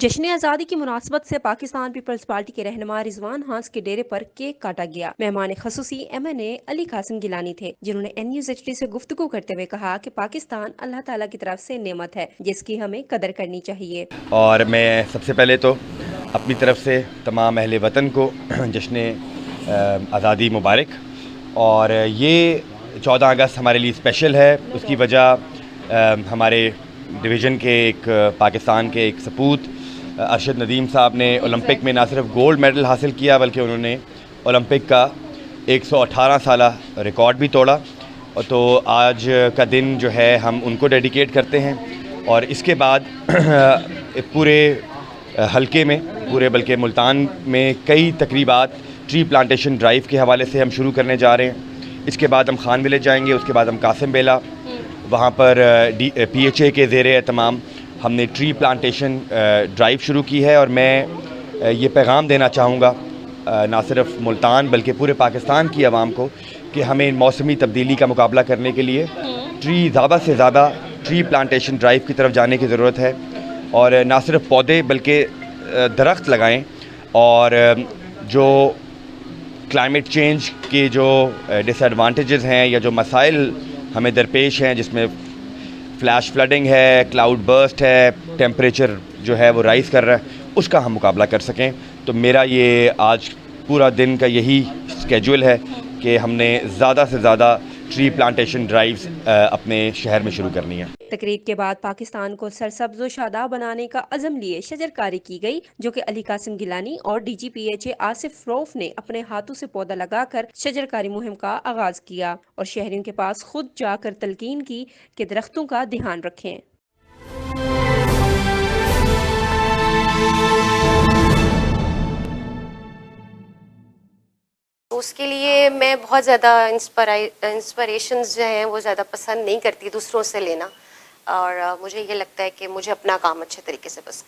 جشن آزادی کی مناسبت سے پاکستان پیپلز پارٹی کے رہنما رضوان ہانس کے ڈیرے پر کیک کاٹا گیا۔ مہمان خصوصی MNA علی قاسم گیلانی تھے، جنہوں نے NUز HD سے گفتگو کرتے ہوئے کہا کہ پاکستان اللہ تعالیٰ کی طرف سے نعمت ہے جس کی ہمیں قدر کرنی چاہیے۔ اور میں سب سے پہلے تو اپنی طرف سے تمام اہل وطن کو جشن آزادی مبارک۔ اور یہ 14 اگست ہمارے لیے اسپیشل ہے۔ اس کی وجہ ہمارے ڈویژن کے پاکستان کے ایک سپوت ارشد ندیم صاحب نے اولمپک میں نہ صرف گولڈ میڈل حاصل کیا بلکہ انہوں نے اولمپک کا 118 سالہ ریکارڈ بھی توڑا۔ تو آج کا دن جو ہے ہم ان کو ڈیڈیکیٹ کرتے ہیں، اور اس کے بعد پورے حلقے میں بلکہ ملتان میں کئی تقریبات ٹری پلانٹیشن ڈرائیو کے حوالے سے ہم شروع کرنے جا رہے ہیں۔ اس کے بعد ہم خان ولیج جائیں گے، اس کے بعد ہم قاسم بیلا، وہاں پر PHA کے زیر اہتمام ہم نے ٹری پلانٹیشن ڈرائیو شروع کی ہے۔ اور میں یہ پیغام دینا چاہوں گا نہ صرف ملتان بلکہ پورے پاکستان کی عوام کو کہ ہمیں موسمی تبدیلی کا مقابلہ کرنے کے لیے زیادہ سے زیادہ ٹری پلانٹیشن ڈرائیو کی طرف جانے کی ضرورت ہے، اور نہ صرف پودے بلکہ درخت لگائیں۔ اور جو کلائمیٹ چینج کے جو ڈس ایڈوانٹیجز ہیں یا جو مسائل ہمیں درپیش ہیں، جس میں فلیش فلڈنگ ہے، کلاؤڈ برسٹ ہے، ٹیمپریچر جو ہے وہ رائز کر رہا ہے، اس کا ہم مقابلہ کر سکیں۔ تو میرا یہ آج پورا دن کا یہی اسکیجول ہے کہ ہم نے زیادہ سے زیادہ ٹری پلانٹیشن ڈرائیوز اپنے شہر میں شروع کرنی ہے۔ تقریب کے بعد پاکستان کو سرسبز و شاداب بنانے کا عزم لیے شجر کاری کی گئی، جو کہ علی قاسم گیلانی اور DG PHA آصف روف نے اپنے ہاتھوں سے پودا لگا کر شجر کاری مہم کا آغاز کیا اور شہریوں کے پاس خود جا کر تلقین کی کہ درختوں کا دھیان رکھیں۔ اس کے لیے میں بہت زیادہ انسپریشنز جو ہیں وہ زیادہ پسند نہیں کرتی دوسروں سے لینا، اور مجھے یہ لگتا ہے کہ مجھے اپنا کام اچھے طریقے سے بس کرنا